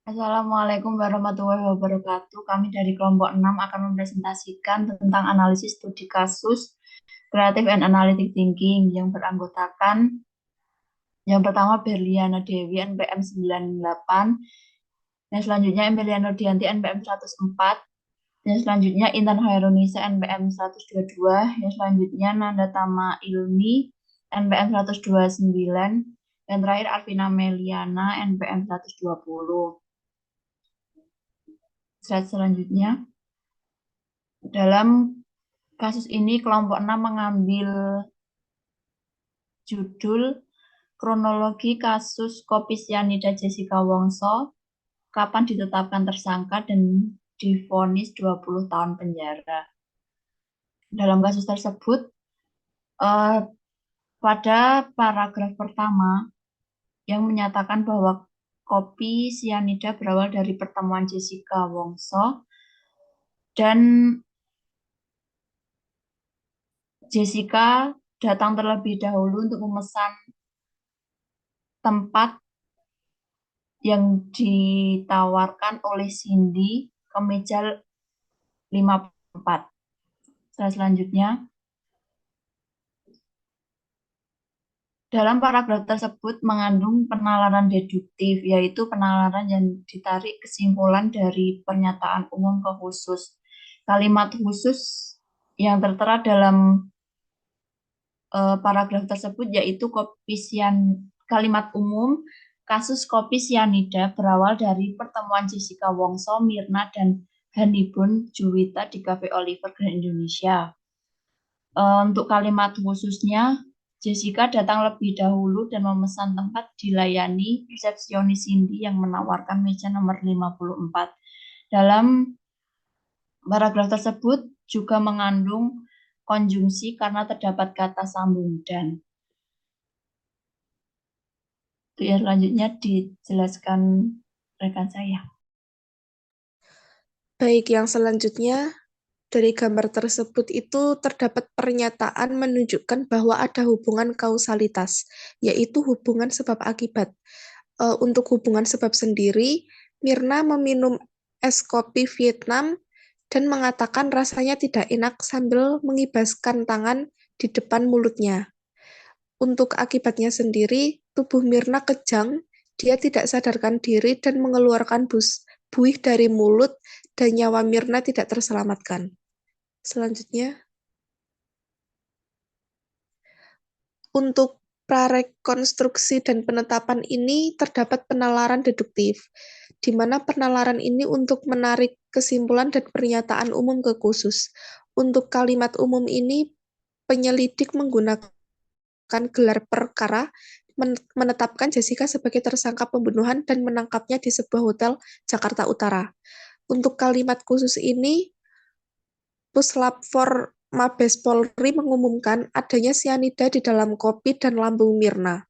Assalamualaikum warahmatullahi wabarakatuh. Kami dari kelompok 6 akan mempresentasikan tentang analisis studi kasus Creative and Analytic Thinking yang beranggotakan yang pertama Berliana Dewi NPM 98, yang selanjutnya Emiliano Dianti NPM 104, yang selanjutnya Intan Hairunisa NPM 122, yang selanjutnya Nanda Tama Ilmi NPM 129, dan terakhir Alvina Meliana NPM 120. Slide selanjutnya. Dalam kasus ini kelompok 6 mengambil judul kronologi kasus kopi sianida Jessica Wongso, kapan ditetapkan tersangka dan divonis 20 tahun penjara. Dalam kasus tersebut, pada paragraf pertama yang menyatakan bahwa kopi sianida berawal dari pertemuan Jessica Wongso dan Jessica datang terlebih dahulu untuk memesan tempat yang ditawarkan oleh Cindy ke meja 54. Selanjutnya, dalam paragraf tersebut mengandung penalaran deduktif, yaitu penalaran yang ditarik kesimpulan dari pernyataan umum ke khusus. Kalimat khusus yang tertera dalam paragraf tersebut yaitu kalimat umum kasus kopi sianida berawal dari pertemuan Jessica Wongso, Mirna, dan Hanibun Juwita di Cafe Oliver Grand Indonesia. Untuk kalimat khususnya, Jessica datang lebih dahulu dan memesan tempat dilayani resepsionis Cindy yang menawarkan meja nomor 54. Dalam paragraf tersebut juga mengandung konjungsi karena terdapat kata sambung dan. Ya, selanjutnya dijelaskan rekan saya. Baik, yang selanjutnya dari gambar tersebut itu terdapat pernyataan menunjukkan bahwa ada hubungan kausalitas, yaitu hubungan sebab akibat. Untuk hubungan sebab sendiri, Mirna meminum es kopi Vietnam dan mengatakan rasanya tidak enak sambil mengibaskan tangan di depan mulutnya. Untuk akibatnya sendiri, tubuh Mirna kejang, dia tidak sadarkan diri dan mengeluarkan buih dari mulut dan nyawa Mirna tidak terselamatkan. Selanjutnya, untuk prarekonstruksi dan penetapan ini terdapat penalaran deduktif, di mana penalaran ini untuk menarik kesimpulan dan pernyataan umum ke khusus. Untuk kalimat umum ini, penyelidik menggunakan gelar perkara menetapkan Jessica sebagai tersangka pembunuhan dan menangkapnya di sebuah hotel Jakarta Utara. Untuk kalimat khusus ini, Puslap 4 Mabes Polri mengumumkan adanya sianida di dalam kopi dan lambung Mirna.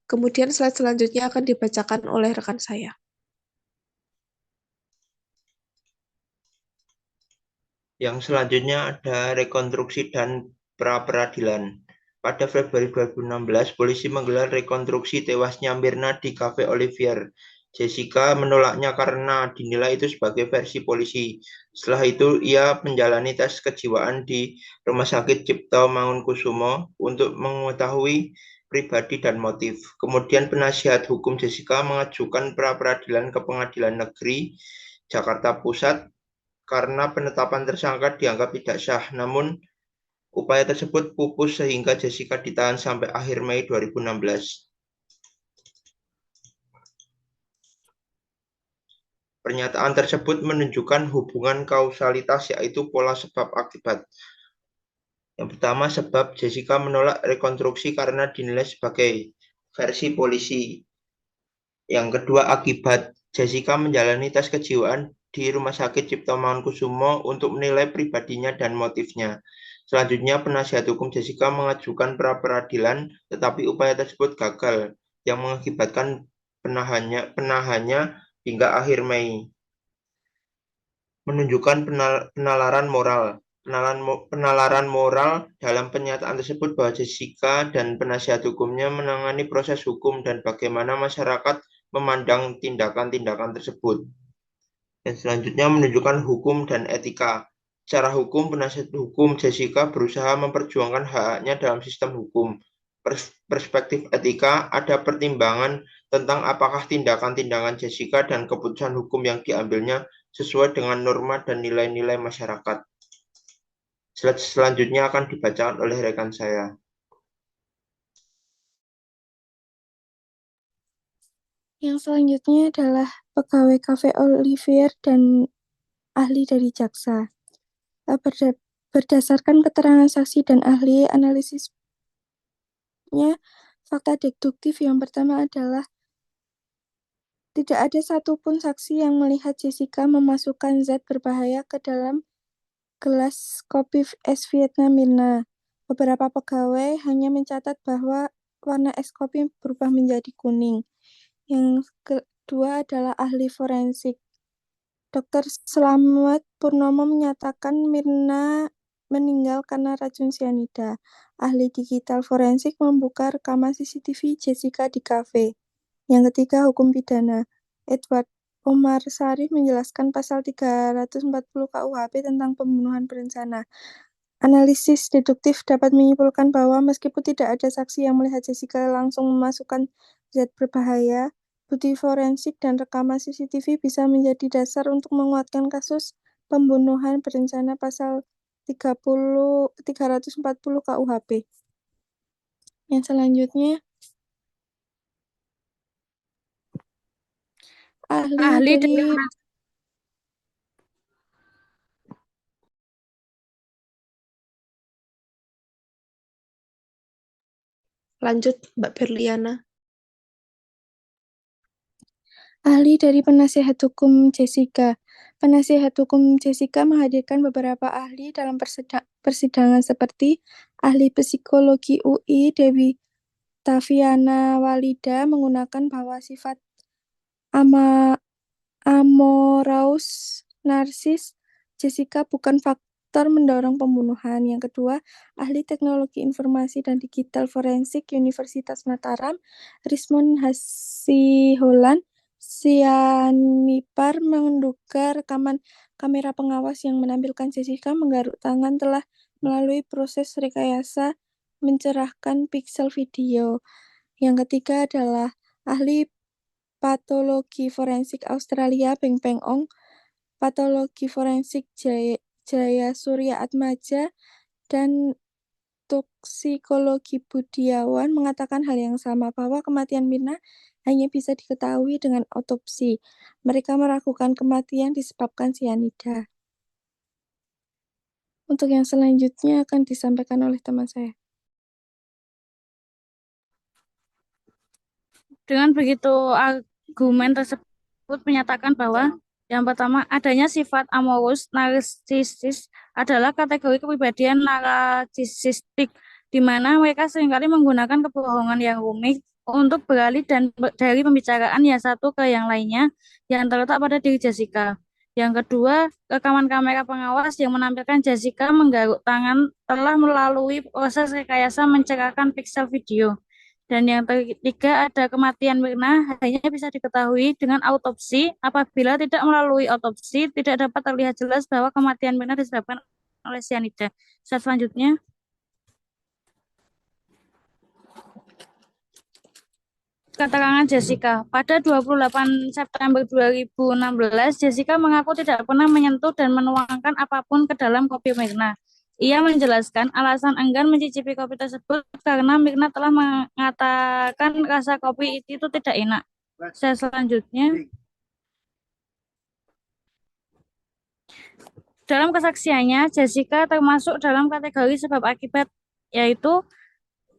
Kemudian slide selanjutnya akan dibacakan oleh rekan saya. Yang selanjutnya ada rekonstruksi dan pra-peradilan. Pada Februari 2016, polisi menggelar rekonstruksi tewasnya Mirna di Cafe Olivier. Jessica menolaknya karena dinilai itu sebagai versi polisi. Setelah itu, ia menjalani tes kejiwaan di Rumah Sakit Cipto Mangunkusumo untuk mengetahui pribadi dan motif. Kemudian penasihat hukum Jessica mengajukan pra-peradilan ke Pengadilan Negeri Jakarta Pusat karena penetapan tersangka dianggap tidak sah. Namun, upaya tersebut pupus sehingga Jessica ditahan sampai akhir Mei 2016. Pernyataan tersebut menunjukkan hubungan kausalitas, yaitu pola sebab akibat. Yang pertama, sebab Jessica menolak rekonstruksi karena dinilai sebagai versi polisi. Yang kedua, akibat Jessica menjalani tes kejiwaan di Rumah Sakit Cipto Mangunkusumo untuk menilai pribadinya dan motifnya. Selanjutnya, penasihat hukum Jessica mengajukan pra-peradilan, tetapi upaya tersebut gagal, yang mengakibatkan penahannya hingga akhir Mei. Menunjukkan penalaran moral. Penalaran moral dalam pernyataan tersebut bahwa Jessica dan penasihat hukumnya menangani proses hukum dan bagaimana masyarakat memandang tindakan-tindakan tersebut. Dan selanjutnya menunjukkan hukum dan etika. Secara hukum, penasihat hukum Jessica berusaha memperjuangkan hak-haknya dalam sistem hukum. Perspektif etika, ada pertimbangan tentang apakah tindakan-tindakan Jessica dan keputusan hukum yang diambilnya sesuai dengan norma dan nilai-nilai masyarakat. Slide selanjutnya akan dibacakan oleh rekan saya. Yang selanjutnya adalah pegawai Cafe Olivier dan ahli dari jaksa. Berdasarkan keterangan saksi dan ahli analisisnya, fakta deduktif yang pertama adalah tidak ada satupun saksi yang melihat Jessica memasukkan zat berbahaya ke dalam gelas kopi es Vietnam Mirna. Beberapa pegawai hanya mencatat bahwa warna es kopi berubah menjadi kuning. Yang kedua adalah ahli forensik. Dr. Slamet Purnomo menyatakan Mirna meninggal karena racun cyanida. Ahli digital forensik membuka rekaman CCTV Jessica di kafe. Yang ketiga, hukum pidana. Edward Omar Sarif menjelaskan pasal 340 KUHP tentang pembunuhan berencana. Analisis deduktif dapat menyimpulkan bahwa meskipun tidak ada saksi yang melihat Jessica langsung memasukkan zat berbahaya, bukti forensik dan rekaman CCTV bisa menjadi dasar untuk menguatkan kasus pembunuhan berencana pasal 340 KUHP. Yang selanjutnya, ahli dari Lanjut, Mbak Berliana. Ahli dari penasihat hukum Jessica. Penasihat hukum Jessica menghadirkan beberapa ahli dalam persidangan seperti ahli psikologi UI Dewi Taviana Walida menggunakan bahwa sifat amorous narsis Jessica bukan faktor mendorong pembunuhan. Yang kedua, ahli teknologi informasi dan digital forensik Universitas Mataram, Rismond Hasiholan Sianipar menduga rekaman kamera pengawas yang menampilkan Jessica menggaruk tangan telah melalui proses rekayasa mencerahkan piksel video. Yang ketiga adalah ahli patologi forensik Australia Beng Peng Ong, patologi forensik Jaya Surya Atmaja, dan toksikologi Budiawan mengatakan hal yang sama, bahwa kematian Mirna hanya bisa diketahui dengan otopsi. Mereka meragukan kematian disebabkan cyanida. Untuk yang selanjutnya akan disampaikan oleh teman saya. Dengan begitu, argumen tersebut menyatakan bahwa yang pertama, adanya sifat amorous narsisis adalah kategori kepribadian narsisistik, di mana mereka seringkali menggunakan kebohongan yang rumit untuk beralih dari pembicaraan yang satu ke yang lainnya yang terletak pada diri Jessica. Yang kedua, rekaman kamera pengawas yang menampilkan Jessica menggaruk tangan telah melalui proses rekayasa mencerahkan piksel video. Dan yang ketiga, ada kematian Mirna hanya bisa diketahui dengan autopsi. Apabila tidak melalui autopsi, tidak dapat terlihat jelas bahwa kematian Mirna disebabkan oleh cyanida. Selanjutnya, keterangan Jessica. Pada 28 September 2016, Jessica mengaku tidak pernah menyentuh dan menuangkan apapun ke dalam kopi Mirna. Ia menjelaskan alasan enggan mencicipi kopi tersebut karena Mirna telah mengatakan rasa kopi itu tidak enak. Selanjutnya, dalam kesaksiannya, Jessica termasuk dalam kategori sebab akibat, yaitu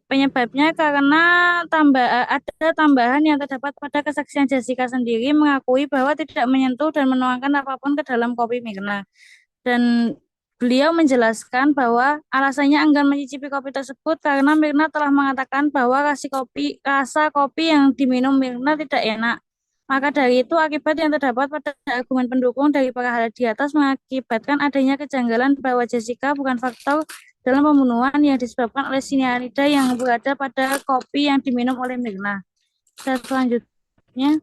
penyebabnya karena ada tambahan yang terdapat pada kesaksian Jessica sendiri mengakui bahwa tidak menyentuh dan menuangkan apapun ke dalam kopi Mirna. Dan beliau menjelaskan bahwa alasannya enggan mencicipi kopi tersebut karena Mirna telah mengatakan bahwa rasa kopi yang diminum Mirna tidak enak. Maka dari itu, akibat yang terdapat pada argumen pendukung dari para ahli di atas mengakibatkan adanya kejanggalan bahwa Jessica bukan faktor dalam pembunuhan yang disebabkan oleh cyanida yang berada pada kopi yang diminum oleh Mirna. Selanjutnya, selanjutnya,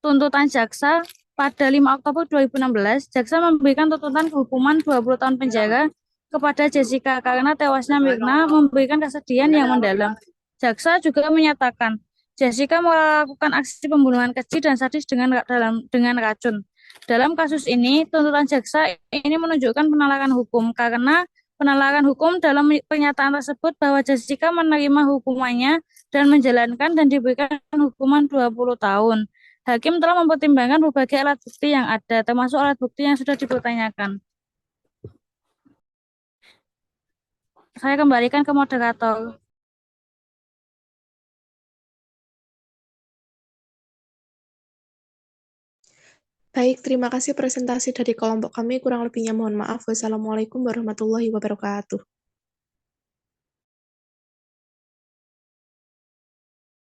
tuntutan jaksa pada 5 Oktober 2016, jaksa memberikan tuntutan hukuman 20 tahun penjara kepada Jessica karena tewasnya Mirna memberikan kesedihan yang mendalam. Jaksa juga menyatakan Jessica melakukan aksi pembunuhan keji dan sadis dengan racun. Dalam kasus ini, tuntutan jaksa ini menunjukkan penalaran hukum karena penalaran hukum dalam pernyataan tersebut bahwa Jessica menerima hukumannya dan menjalankan dan diberikan hukuman 20 tahun. Hakim telah mempertimbangkan berbagai alat bukti yang ada, termasuk alat bukti yang sudah dipertanyakan. Saya kembalikan ke moderator. Baik, terima kasih presentasi dari kelompok kami. Kurang lebihnya mohon maaf. Wassalamualaikum warahmatullahi wabarakatuh.